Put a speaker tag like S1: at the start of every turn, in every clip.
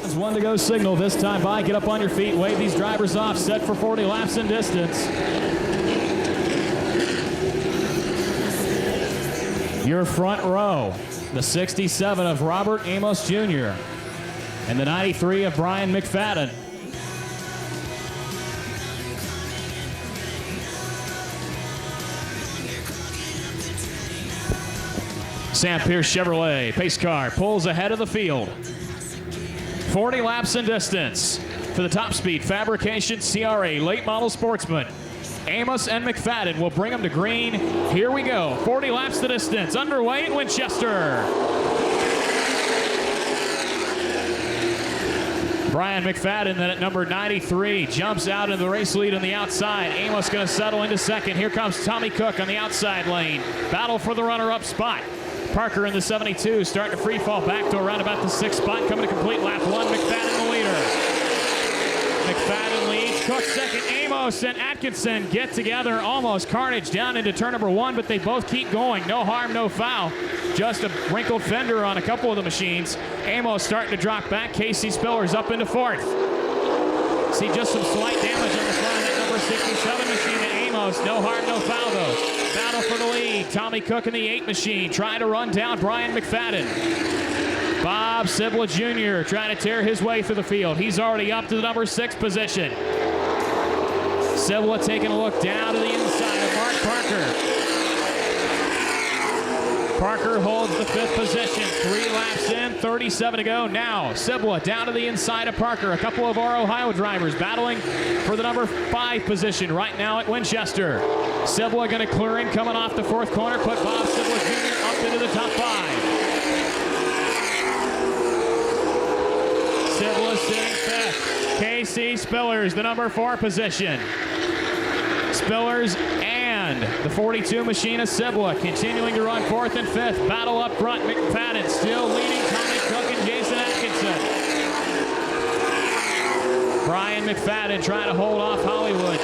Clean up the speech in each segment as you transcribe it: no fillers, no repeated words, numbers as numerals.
S1: seconds, 1 to go signal. This time by, get up on your feet, wave these drivers off, set for 40 laps in distance. Your front row, the 67 of Robert Amos Jr. and the 93 of Brian McFadden. Sam Pierce Chevrolet pace car pulls ahead of the field. 40 laps in distance for the top speed Fabrication CRA late model Sportsman. Amos and McFadden will bring them to green. Here we go. 40 laps the distance. Underway at Winchester. Brian McFadden then at number 93 jumps out into the race lead on the outside. Amos going to settle into second. Here comes Tommy Cook on the outside lane. Battle for the runner-up spot. Parker in the 72 starting to free fall back to around about the 6th spot. Coming to complete lap 1. McFadden the leader. McFadden leads. Cook second. Amos and Atkinson get together. Almost carnage down into turn number 1, but they both keep going. No harm, no foul. Just a wrinkled fender on a couple of the machines. Amos starting to drop back. Casey Spillers up into 4th. See just some slight damage on the front of that number 67 machine to Amos. No harm, no foul though. Battle for the lead. Tommy Cook in the 8 machine trying to run down Brian McFadden. Bob Sibla Jr. trying to tear his way through the field. He's already up to the number 6 position. Sibla taking a look down to the inside of Mark Parker. Parker holds the 5th position. 3 laps in, 37 to go. Now Sibla down to the inside of Parker. A couple of our Ohio drivers battling for the number 5 position right now at Winchester. Sibla going to clear in coming off the 4th corner. Put Bob Sibla Jr. up into the top 5. Sibla sitting 5th. Casey Spillers, the number 4 position. Spillers and the 42 machine of Sibla continuing to run 4th and 5th. Battle up front. McFadden still leading Tommy Cook and Jason Atkinson. Brian McFadden trying to hold off Hollywood.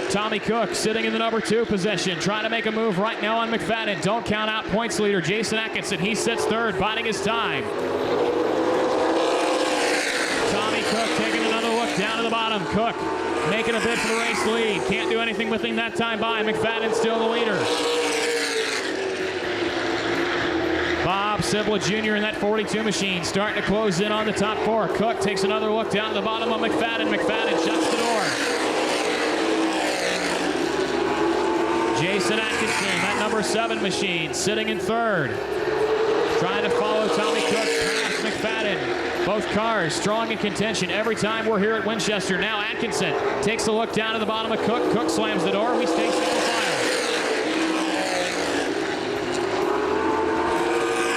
S1: Tommy Cook sitting in the number 2 position, trying to make a move right now on McFadden. Don't count out points leader Jason Atkinson. He sits 3rd, biding his time. Tommy Cook taking another look down to the bottom. Cook making a bid for the race lead. Can't do anything with him that time by. McFadden still the leader. Bob Sibla Jr. in that 42 machine starting to close in on the top 4. Cook takes another look down to the bottom of McFadden. McFadden shuts the door. Jason Atkinson, that number 7 machine, sitting in 3rd. Trying to follow Tommy Cook past McFadden. Both cars strong in contention every time we're here at Winchester. Now Atkinson takes a look down to the bottom of Cook. Cook slams the door. We stay single file.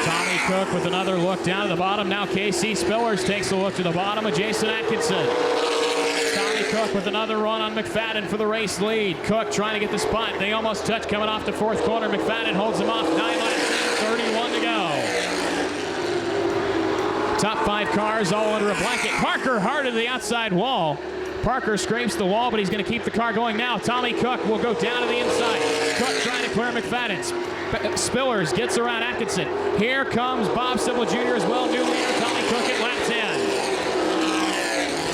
S1: Tommy Cook with another look down to the bottom. Now Casey Spillers takes a look to the bottom of Jason Atkinson. Tommy Cook with another run on McFadden for the race lead. Cook trying to get the spot. They almost touch coming off the 4th corner. McFadden holds him off. 9 laps, 31 to go. Top 5 cars all under a blanket. Parker hard to the outside wall. Parker scrapes the wall, but he's going to keep the car going now. Tommy Cook will go down to the inside. Cook trying to clear McFadden. Spillers gets around Atkinson. Here comes Bob Sibla Jr. as well. New leader Tommy Cook at lap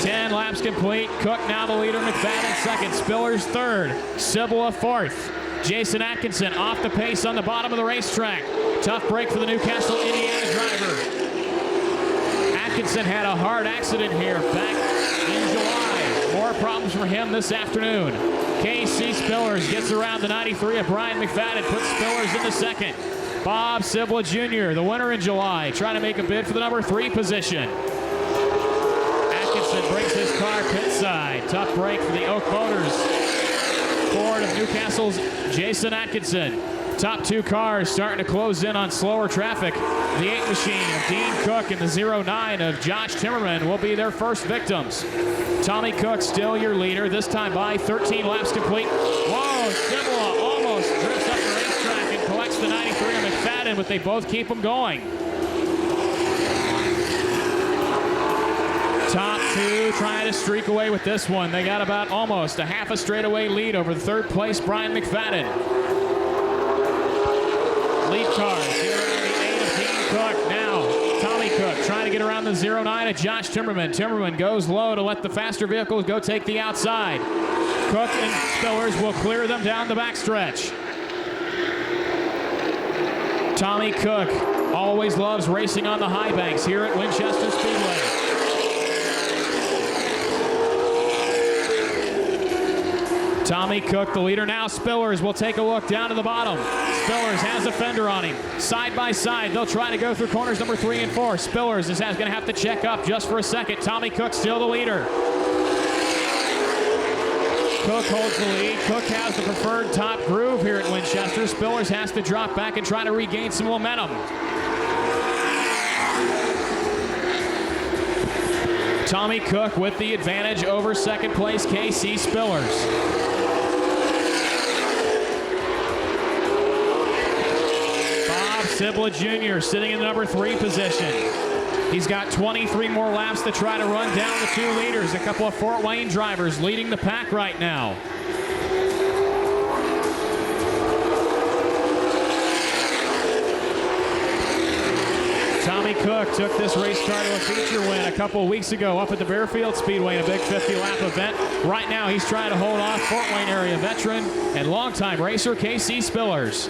S1: 10. 10 laps complete. Cook now the leader. McFadden 2nd. Spillers 3rd. Sibla 4th. Jason Atkinson off the pace on the bottom of the racetrack. Tough break for the Newcastle, Indiana driver. Atkinson had a hard accident here back in July. More problems for him this afternoon. Casey Spillers gets around the 93 of Brian McFadden, puts Spillers into 2nd. Bob Sibla Jr., the winner in July, trying to make a bid for the number 3 position. Atkinson brings his car pit side. Tough break for the Oak Motors. Ford of Newcastle's Jason Atkinson. Top 2 cars starting to close in on slower traffic. The 8 machine of Dean Cook and the 09 of Josh Timmerman will be their first victims. Tommy Cook still your leader, this time by 13 laps complete. Whoa, Sibla almost drifts up the racetrack and collects the 93 of McFadden, but they both keep him going. Top 2 trying to streak away with this one. They got about almost a half a straightaway lead over the 3rd place Brian McFadden. Lead cars here around the 8 of Dean Cook. Now Tommy Cook trying to get around the the 09 of Josh Timmerman. Timmerman goes low to let the faster vehicles go take the outside. Cook and Spillers will clear them down the backstretch. Tommy Cook always loves racing on the high banks here at Winchester Speedway. Tommy Cook, the leader now. Spillers will take a look down to the bottom. Spillers has a fender on him. Side by side, they'll try to go through corners number 3 and 4. Spillers is going to have to check up just for a second. Tommy Cook still the leader. Cook holds the lead. Cook has the preferred top groove here at Winchester. Spillers has to drop back and try to regain some momentum. Tommy Cook with the advantage over second place KC Spillers. Sibla Jr. sitting in the number 3 position. He's got 23 more laps to try to run down the 2 leaders. A couple of Fort Wayne drivers leading the pack right now. Tommy Cook took this race car to a feature win a couple of weeks ago up at the Bearfield Speedway in a big 50-lap event. Right now he's trying to hold off Fort Wayne area veteran and longtime racer KC Spillers.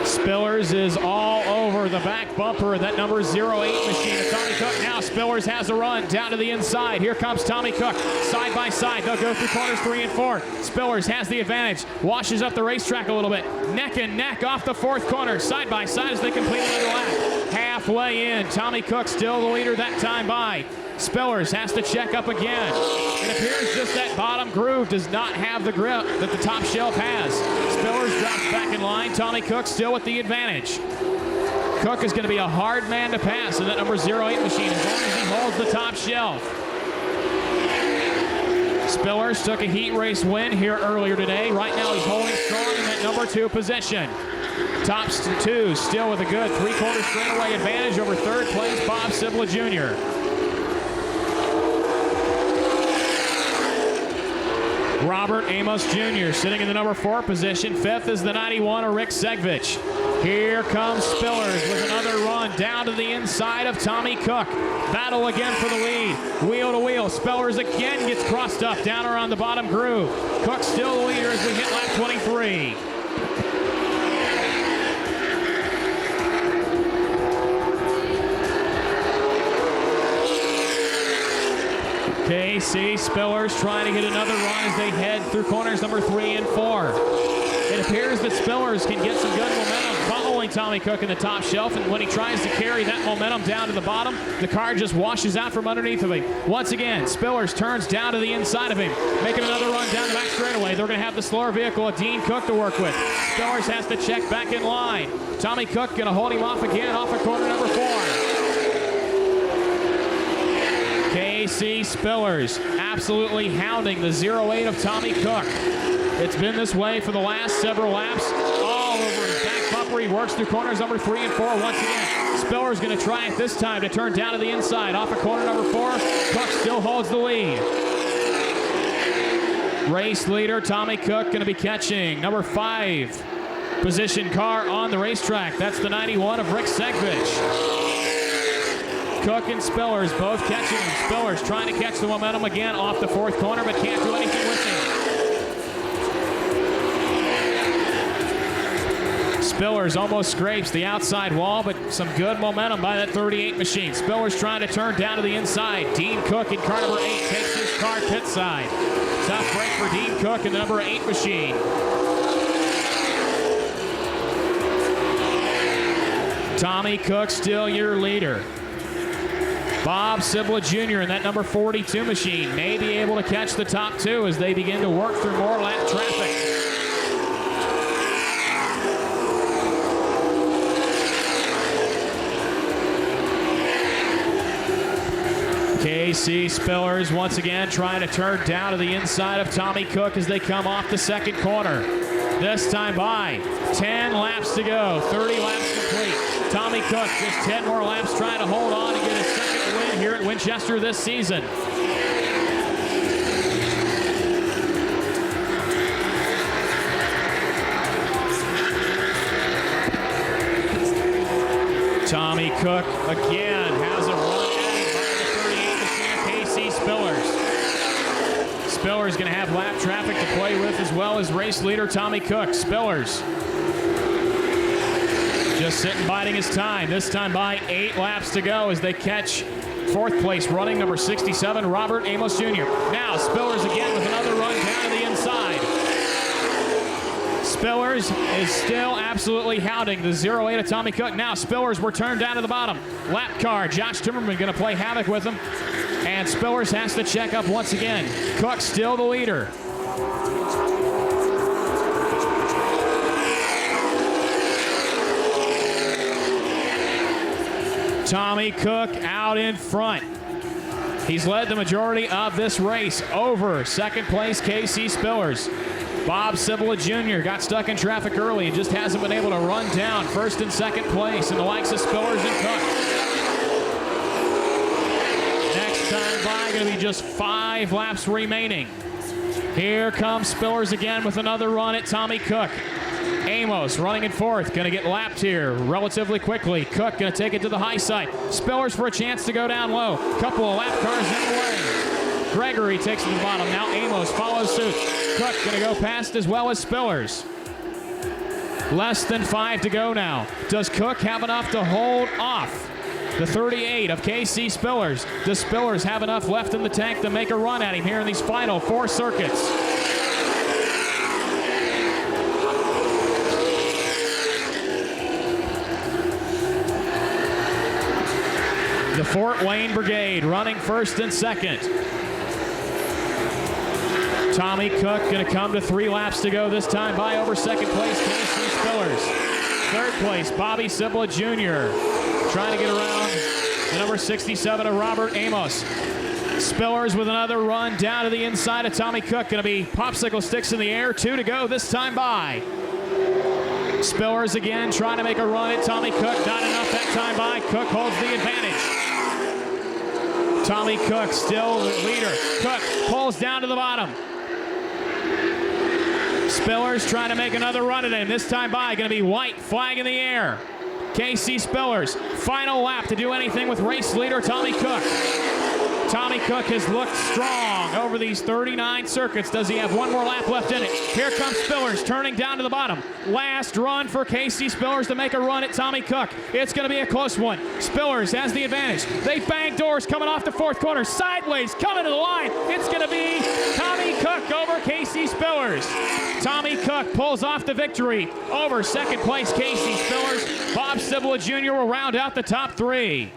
S1: Spillers is all over the back bumper of that number 08 machine of Tommy Cook. Now Spillers has a run down to the inside. Here comes Tommy Cook. Side by side, they'll go through corners 3 and 4. Spillers has the advantage. Washes up the racetrack a little bit. Neck and neck off the 4th corner. Side by side as they complete another lap. Halfway in, Tommy Cook still the leader that time by. Spillers has to check up again. It appears just that bottom groove does not have the grip that the top shelf has. Spillers drops back in line. Tommy Cook still with the advantage. Cook is going to be a hard man to pass in that number 08 machine as long as he holds the top shelf. Spillers took a heat race win here earlier today. Right now he's holding strong in that number 2 position. Top 2 still with a good 3/4 straightaway advantage over 3rd place Bob Sibla Jr. Robert Amos Jr. sitting in the number 4 position. 5th is the 91 of Rick Segvich. Here comes Spillers with another run down to the inside of Tommy Cook. Battle again for the lead. Wheel to wheel. Spillers again gets crossed up down around the bottom groove. Cook still the leader as we hit lap 23. KC Spillers trying to get another run as they head through corners number 3 and 4. It appears that Spillers can get some good momentum following Tommy Cook in the top shelf, and when he tries to carry that momentum down to the bottom, the car just washes out from underneath of him. Once again, Spillers turns down to the inside of him, making another run down the back straightaway. They're going to have the slower vehicle of Dean Cook to work with. Spillers has to check back in line. Tommy Cook going to hold him off again off of corner number 4. KC Spillers absolutely hounding the 08 of Tommy Cook. It's been this way for the last several laps. All over his back bumper. He works through corners number 3 and 4 once again. Spillers going to try it this time to turn down to the inside. Off of corner number 4, Cook still holds the lead. Race leader Tommy Cook going to be catching number 5 position car on the racetrack. That's the 91 of Rick Segvich. Cook and Spillers both catching him. Spillers trying to catch the momentum again off the 4th corner, but can't do anything with him. Spillers almost scrapes the outside wall, but some good momentum by that 38 machine. Spillers trying to turn down to the inside. Dean Cook in car number 8 takes his car pit side. Tough break for Dean Cook in the number 8 machine. Tommy Cook still your leader. Bob Sibla Jr. in that number 42 machine may be able to catch the top 2 as they begin to work through more lap traffic. KC Spillers once again trying to turn down to the inside of Tommy Cook as they come off the 2nd corner. This time by 10 laps to go, 30 laps complete. Tommy Cook just 10 more laps trying to hold on and get his 2nd win here at Winchester this season. Tommy Cook again has a run at the 38 machine of KC Spillers. Spillers going to have lap traffic to play with, as well as race leader Tommy Cook. Spillers just sitting biding his time. This time by 8 laps to go as they catch 4th place running number 67, Robert Amos Jr. Now Spillers again with another run down to the inside. Spillers is still absolutely hounding the 08 of Tommy Cook. Now Spillers were turned down to the bottom. Lap car, Josh Timmerman going to play havoc with him. And Spillers has to check up once again. Cook still the leader. Tommy Cook out in front. He's led the majority of this race over 2nd place KC Spillers. Bob Cibula Jr. got stuck in traffic early and just hasn't been able to run down 1st and 2nd place in the likes of Spillers and Cook. Next time by, going to be just 5 laps remaining. Here comes Spillers again with another run at Tommy Cook. Amos running in 4th, going to get lapped here relatively quickly. Cook going to take it to the high side. Spillers for a chance to go down low. Couple of lap cars in the way. Gregory takes it to the bottom. Now Amos follows suit. Cook going to go past as well as Spillers. Less than 5 to go now. Does Cook have enough to hold off the 38 of KC Spillers? Does Spillers have enough left in the tank to make a run at him here in these final 4 circuits? The Fort Wayne Brigade running 1st and 2nd. Tommy Cook going to come to 3 laps to go, this time by over 2nd place KC Spillers. 3rd place Bobby Cibula Jr. trying to get around the number 67 of Robert Amos. Spillers with another run down to the inside of Tommy Cook. Going to be popsicle sticks in the air. 2 to go this time by. Spillers again trying to make a run at Tommy Cook. Not enough that time by. Cook holds the advantage. Tommy Cook still the leader. Cook pulls down to the bottom. Spillers trying to make another run at him. This time by, going to be white flag in the air. KC Spillers, final lap to do anything with race leader Tommy Cook. Tommy Cook has looked strong over these 39 circuits. Does he have one more lap left in it? Here comes Spillers turning down to the bottom. Last run for KC Spillers to make a run at Tommy Cook. It's going to be a close one. Spillers has the advantage. They bang doors coming off the 4th corner. Sideways coming to the line. It's going to be Tommy Cook over KC Spillers. Tommy Cook pulls off the victory over 2nd place KC Spillers. Bob Cibula Jr. will round out the top 3.